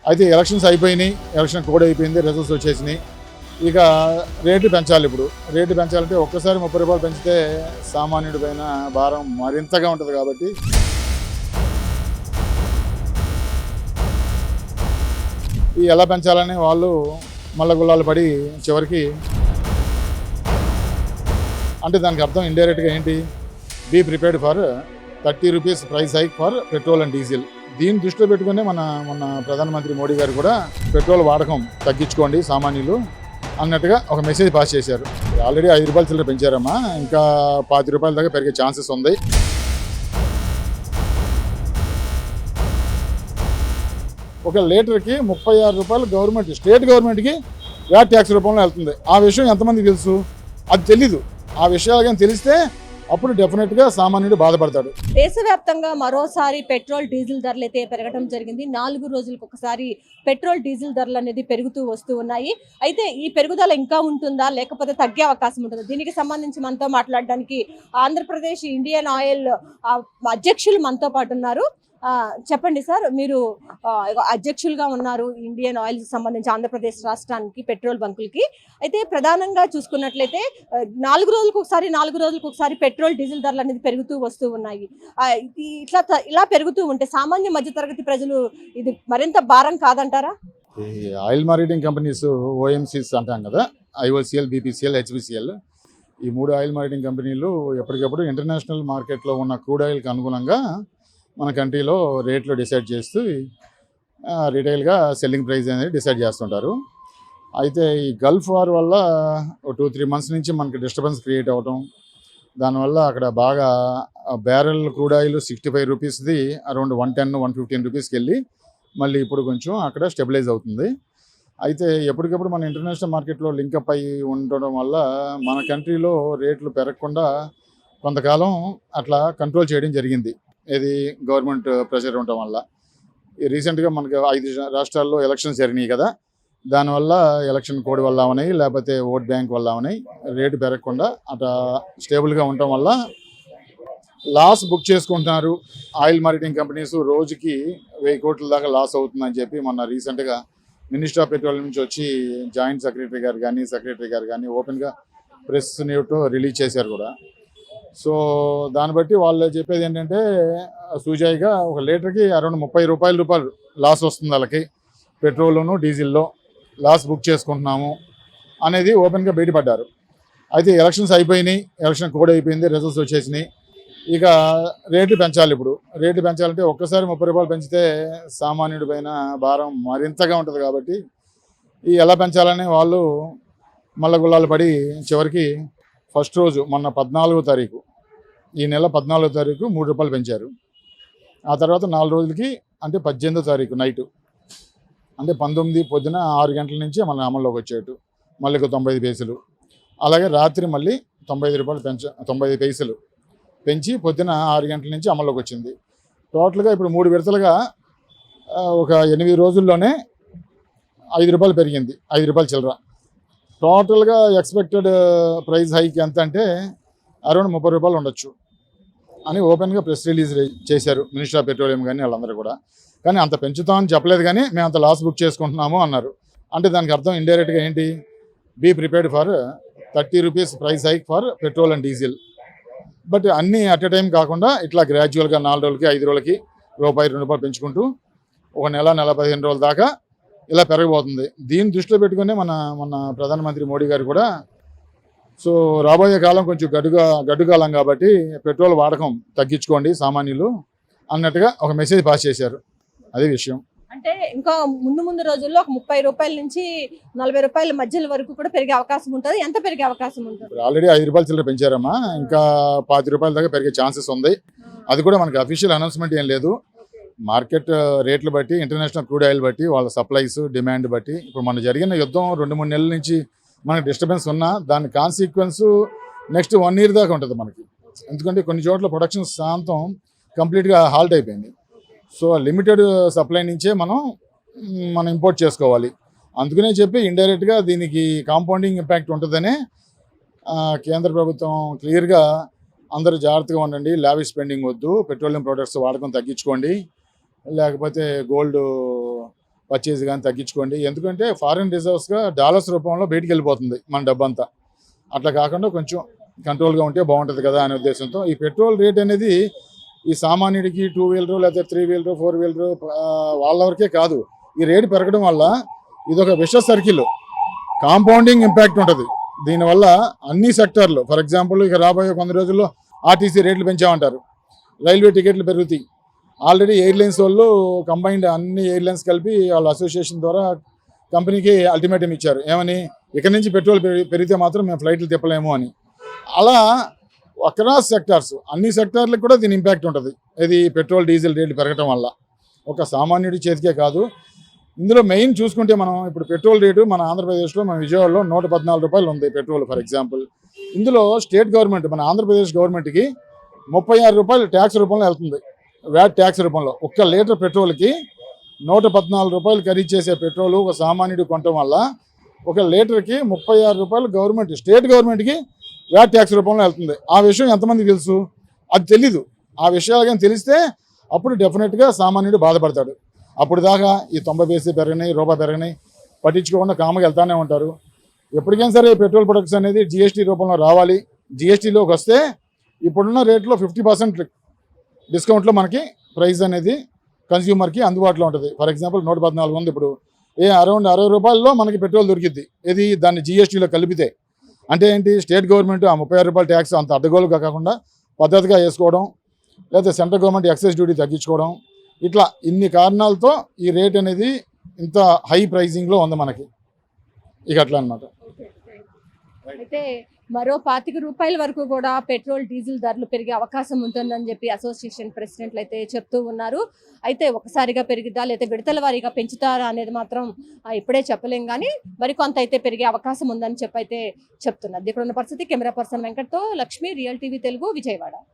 అయితే ఎలక్షన్స్ అయిపోయినాయి, election code అయిపోయింది, రిజల్ట్స్ వచ్చేసినాయి. ఇక రేట్లు పెంచాలి. ఇప్పుడు రేట్లు పెంచాలంటే ఒక్కసారి 30 రూపాయలు పెంచితే సామాన్యుడి పైన భారం మరింతగా ఉంటుంది. కాబట్టి ఈ ఎలా పెంచాలని వాళ్ళు మల్ల గుల్లాలు పడి చివరికి అంటే దానికి అర్థం ఇండైరెక్ట్గా ఏంటి, be prepared for 30 rupees price hike for petrol and diesel. దీన్ని దృష్టిలో పెట్టుకుని మన ప్రధానమంత్రి మోడీ గారు కూడా పెట్రోల్ వాడకం తగ్గించుకోండి సామాన్యులు అన్నట్టుగా ఒక మెసేజ్ పాస్ చేశారు. ఆల్రెడీ 5 రూపాయలు చిల్లర పెంచారమ్మా, ఇంకా 10 రూపాయల దాకా పెరిగే ఛాన్సెస్ ఉంది. ఒక లీటర్కి 36 రూపాయలు గవర్నమెంట్, స్టేట్ గవర్నమెంట్కి వ్యాట్ ట్యాక్స్ రూపంలో వెళ్తుంది. ఆ విషయం ఎంతమందికి తెలుసు? అది తెలీదు. ఆ విషయాలు కానీ తెలిస్తే అప్పుడు డెఫినెట్గా సామాన్యుడు బాధపడతాడు. దేశవ్యాప్తంగా మరోసారి పెట్రోల్ డీజిల్ ధరలు అయితే పెరగడం జరిగింది. 4 రోజులకు ఒకసారి పెట్రోల్ డీజిల్ ధరలు అనేది పెరుగుతూ వస్తూ ఉన్నాయి. అయితే ఈ పెరుగుదల ఇంకా ఉంటుందా లేకపోతే తగ్గే అవకాశం ఉంటుందా? దీనికి సంబంధించి మనతో మాట్లాడడానికి ఆంధ్రప్రదేశ్ ఇండియన్ ఆయిల్ అధ్యక్షులు మనతో పాటు ఉన్నారు. చెప్పండి సార్, మీరు అధ్యక్షులుగా ఉన్నారు ఇండియన్ ఆయిల్ సంబంధించి ఆంధ్రప్రదేశ్ రాష్ట్రానికి పెట్రోల్ బంకులకి. అయితే ప్రధానంగా చూసుకున్నట్లయితే 4 రోజులకు ఒకసారి పెట్రోల్ డీజిల్ ధరలు అనేది పెరుగుతూ వస్తూ ఉన్నాయి. ఇలా పెరుగుతూ ఉంటే సామాన్య మధ్యతరగతి ప్రజలు ఇది మరింత భారం కాదంటారా? ఈ ఆయిల్ మార్కెటింగ్ కంపెనీస్ ఓఎంసీస్ అంటాం కదా, ఐఓసిఎల్, బీపీసీఎల్, హెచ్పిసిఎల్, ఈ 3 ఆయిల్ మార్కెటింగ్ కంపెనీలు ఎప్పటికప్పుడు ఇంటర్నేషనల్ మార్కెట్లో ఉన్న క్రూడ్ ఆయిల్కి అనుగుణంగా మన కంట్రీలో రేట్లు డిసైడ్ చేస్తూ రిటైల్గా సెల్లింగ్ ప్రైస్ అనేది డిసైడ్ చేస్తుంటారు. అయితే ఈ గల్ఫ్ వార్ వల్ల 2-3 మంత్స్ నుంచి మనకి డిస్టర్బెన్స్ క్రియేట్ అవ్వటం, దానివల్ల అక్కడ బాగా బ్యారెల్ క్రూడ్ ఆయిల్ 65 రూపీస్ది అరౌండ్ 110-115 రూపీస్కి వెళ్ళి మళ్ళీ ఇప్పుడు కొంచెం అక్కడ స్టెబిలైజ్ అవుతుంది. అయితే ఎప్పటికప్పుడు మన ఇంటర్నేషనల్ మార్కెట్లో లింకప్ అయ్యి ఉండడం వల్ల మన కంట్రీలో రేట్లు పెరగకుండా కొంతకాలం అట్లా కంట్రోల్ చేయడం జరిగింది. ఇది గవర్నమెంట్ ప్రెషర్ ఉండటం వల్ల. రీసెంట్గా మనకి 5 రాష్ట్రాల్లో ఎలక్షన్స్ జరిగినాయి కదా, దానివల్ల ఎలక్షన్ కోడ్ వల్ల ఉన్నాయి, లేకపోతే ఓట్ బ్యాంక్ వల్ల ఉన్నాయి, రేటు పెరగకుండా అట్లా స్టేబుల్గా ఉండటం వల్ల లాస్ బుక్ చేసుకుంటున్నారు ఆయిల్ మార్కెటింగ్ కంపెనీస్. రోజుకి 1000 కోట్ల దాకా లాస్ అవుతుందని చెప్పి మొన్న రీసెంట్గా మినిస్టర్ ఆఫ్ పెట్రోలియం నుంచి వచ్చి జాయింట్ సెక్రటరీ గారు కానీ ఓపెన్గా ప్రెస్ నోట్ రిలీజ్ చేశారు కూడా. సో దాన్ని బట్టి వాళ్ళు చెప్పేది ఏంటంటే సూజాయిగా ఒక లీటర్కి అరౌండ్ 30 రూపాయలు లాస్ వస్తుంది వాళ్ళకి, పెట్రోల్ను డీజిల్లో లాస్ బుక్ చేసుకుంటున్నాము అనేది ఓపెన్గా బయటపడ్డారు. అయితే ఎలక్షన్స్ అయిపోయినాయి, ఎలక్షన్ కోడ్ అయిపోయింది, రిజల్ట్స్ వచ్చేసినాయి. ఇక రేట్లు పెంచాలి. ఇప్పుడు రేట్లు పెంచాలంటే ఒక్కసారి 30 రూపాయలు పెంచితే సామాన్యుడి పైన భారం మరింతగా ఉంటుంది. కాబట్టి ఈ ఎలా పెంచాలని వాళ్ళు మల్ల గుల్లాలు పడి చివరికి ఫస్ట్ రోజు మొన్న 14వ తారీఖు, ఈ నెల 14వ తారీఖు 3 రూపాయలు పెంచారు. ఆ తర్వాత 4 రోజులకి అంటే 18వ తారీఖు నైటు అంటే 19 పొద్దున 6 గంటల నుంచి మన అమల్లోకి వచ్చేట్టు మళ్ళీ 95 పైసలు, అలాగే రాత్రి మళ్ళీ 95 రూపాయలు 95 పైసలు పెంచి పొద్దున 6 గంటల నుంచి అమల్లోకి వచ్చింది. టోటల్గా ఇప్పుడు 3 విడతలుగా ఒక 8 రోజుల్లోనే 5 రూపాయలు పెరిగింది, 5 రూపాయలు చిల్లర. టోటల్గా ఎక్స్పెక్టెడ్ ప్రైస్ హైక్ ఎంత అంటే అరౌండ్ 30 రూపాయలు ఉండొచ్చు అని ఓపెన్గా ప్రెస్ రిలీజ్ చేశారు మినిస్టర్ ఆఫ్ పెట్రోలియం కానీ వాళ్ళందరూ కూడా. కానీ అంత పెంచుతామని చెప్పలేదు, కానీ మేము అంత లాస్ బుక్ చేసుకుంటున్నాము అన్నారు. అంటే దానికి అర్థం ఇండైరెక్ట్గా ఏంటి, be prepared for 30 rupees price hike for petrol and diesel. But అన్నీ అట్ ఎ టైం కాకుండా ఇట్లా గ్రాడ్యువల్గా 4 రోజులకి 5 రోజులకి ₹2 పెంచుకుంటూ ఒక నెల 15 రోజుల దాకా ఇలా పెరగబోతుంది. దీన్ని దృష్టిలో పెట్టుకుని మన ప్రధానమంత్రి మోడీ గారు కూడా సో రాబోయే కాలం కొంచెం గడ్డు కాలం కాబట్టి పెట్రోల్ వాడకం తగ్గించుకోండి సామాన్యులు అన్నట్టుగా ఒక మెసేజ్ పాస్ చేశారు. అదే విషయం. అంటే ఇంకా ముందు రోజుల్లో ఒక 30 రూపాయల నుంచి 40 రూపాయల మధ్యల వరకు కూడా పెరిగే అవకాశం ఉంటుంది. ఎంత పెరిగే అవకాశం ఉంటుంది? ఆల్రెడీ 5 రూపాయలు చిల్లర పెంచారమ్మా, ఇంకా 10 రూపాయల దాకా పెరిగే ఛాన్సెస్ ఉంది. అది కూడా మనకి అఫీషియల్ అనౌన్స్మెంట్ ఏం లేదు. మార్కెట్ రేట్లు బట్టి, ఇంటర్నేషనల్ క్రూడ్ ఆయిల్ బట్టి, వాళ్ళ సప్లైస్ డిమాండ్ బట్టి. ఇప్పుడు మన జరిగిన యుద్ధం 2-3 నెలల నుంచి మనకి డిస్టర్బెన్స్ ఉన్నా దాని కాన్సిక్వెన్స్ నెక్స్ట్ 1 year దాకా ఉంటుంది మనకి. ఎందుకంటే కొన్ని చోట్ల ప్రొడక్షన్ శాంతం కంప్లీట్గా హాల్ట్ అయిపోయింది. సో లిమిటెడ్ సప్లై నుంచే మనం ఇంపోర్ట్ చేసుకోవాలి. అందుకనే చెప్పి ఇండైరెక్ట్గా దీనికి కాంపౌండింగ్ ఇంపాక్ట్ ఉంటుందనే కేంద్ర ప్రభుత్వం క్లియర్గా అందరూ జాగ్రత్తగా ఉండండి, లావిష్ స్పెండింగ్ వద్దు, పెట్రోలియం ప్రొడక్ట్స్ వాడకం తగ్గించుకోండి, లేకపోతే గోల్డ్ పర్చేజ్ కానీ తగ్గించుకోండి. ఎందుకంటే ఫారిన్ రిజర్వ్స్గా డాలర్స్ రూపంలో బయటికి వెళ్ళిపోతుంది మన డబ్బంతా. అట్లా కాకుండా కొంచెం కంట్రోల్గా ఉంటే బాగుంటుంది కదా అనే ఉద్దేశంతో ఈ పెట్రోల్ రేట్ అనేది ఈ సామాన్యుడికి 2 వీలరు లేకపోతే 3 వీలరు 4 వీలరు వాళ్ళ వరకే కాదు. ఈ రేటు పెరగడం వల్ల ఇదొక విష సర్కిల్, కాంపౌండింగ్ ఇంపాక్ట్ ఉంటుంది. దీనివల్ల అన్ని సెక్టార్లు, ఫర్ ఎగ్జాంపుల్ ఇక రాబోయే కొన్ని రోజుల్లో ఆర్టీసీ రేట్లు పెంచామంటారు, రైల్వే టికెట్లు పెరుగుతాయి. ఆల్రెడీ ఎయిర్లైన్స్ వాళ్ళు కంబైన్డ్ అన్ని ఎయిర్లైన్స్ కలిపి వాళ్ళ అసోసియేషన్ ద్వారా కంపెనీకి అల్టిమేటం ఇచ్చారు. ఏమని, ఇక్కడి నుంచి పెట్రోల్ పెరిగితే మాత్రం మేము ఫ్లైట్లు తిప్పలేము అని. అలా అక్రాస్ సెక్టార్స్, అన్ని సెక్టార్లకు కూడా దీని ఇంపాక్ట్ ఉంటుంది. ఇది పెట్రోల్ డీజిల్ రేట్లు పెరగడం వల్ల ఒక సామాన్యుడి చేతికే కాదు. ఇందులో మెయిన్ చూసుకుంటే మనం ఇప్పుడు పెట్రోల్ రేటు మన ఆంధ్రప్రదేశ్లో, మన విజయవాడలో 114 రూపాయలు ఉంది పెట్రోల్ ఫర్ ఎగ్జాంపుల్. ఇందులో స్టేట్ గవర్నమెంట్, మన ఆంధ్రప్రదేశ్ గవర్నమెంట్కి 36 రూపాయలు ట్యాక్స్ రూపంలో వెళ్తుంది, వ్యాట్ ట్యాక్స్ రూపంలో. ఒక్క లీటర్ పెట్రోల్కి 114 రూపాయలు ఖరీదు చేసే పెట్రోల్ ఒక సామాన్యుడు కొనటం వల్ల ఒక లీటర్కి 36 రూపాయలు గవర్నమెంట్, స్టేట్ గవర్నమెంట్కి వ్యాట్ ట్యాక్స్ రూపంలో వెళ్తుంది. ఆ విషయం ఎంతమందికి తెలుసు? అది తెలీదు. ఆ విషయాలు కానీ తెలిస్తే అప్పుడు డెఫినెట్గా సామాన్యుడు బాధపడతాడు. అప్పుడు దాకా ఈ 90 పైసలు పెరిగినాయి, రూపాయి పెరిగినాయి పట్టించుకోకుండా కామగా వెళ్తానే ఉంటారు. ఎప్పటికైనా సరే పెట్రోల్ ప్రొడక్ట్స్ అనేది జిఎస్టీ రూపంలో రావాలి. జిఎస్టీలోకి వస్తే ఇప్పుడున్న రేట్లో 50% డిస్కౌంట్లో మనకి ప్రైస్ అనేది కన్స్యూమర్కి అందుబాటులో ఉంటుంది. ఫర్ ఎగ్జాంపుల్ 114 ఉంది, ఇప్పుడు అరౌండ్ 60 రూపాయల్లో మనకి పెట్రోల్ దొరికిద్ది. ఇది దాన్ని జిఎస్టీలో కలిపితే. అంటే ఏంటి, స్టేట్ గవర్నమెంట్ ఆ 36 రూపాయల ట్యాక్స్ అంత అడ్డగోలుగా కాకుండా పద్ధతిగా వేసుకోవడం, లేకపోతే సెంట్రల్ గవర్నమెంట్ ఎక్సైజ్ డ్యూటీ తగ్గించుకోవడం, ఇట్లా ఇన్ని కారణాలతో ఈ రేట్ అనేది ఇంత హై ప్రైజింగ్లో ఉంది మనకి. ఇక అట్లా అనమాట. అయితే మరో 25 రూపాయల వరకు కూడా పెట్రోల్ డీజిల్ ధరలు పెరిగే అవకాశం ఉంటుందని చెప్పి అసోసియేషన్ ప్రెసిడెంట్లు అయితే చెప్తూ ఉన్నారు. అయితే ఒకసారిగా పెరిగిద్దా లేదా విడతల వారీగా పెంచుతారా అనేది మాత్రం ఇప్పుడే చెప్పలేం, కానీ మరికొంత అయితే పెరిగే అవకాశం ఉందని చెప్పి అయితే చెప్తున్నారు. ఇప్పుడున్న పరిస్థితి. కెమెరా పర్సన్ వెంకట్తో లక్ష్మి, రియల్ టీవీ తెలుగు, విజయవాడ.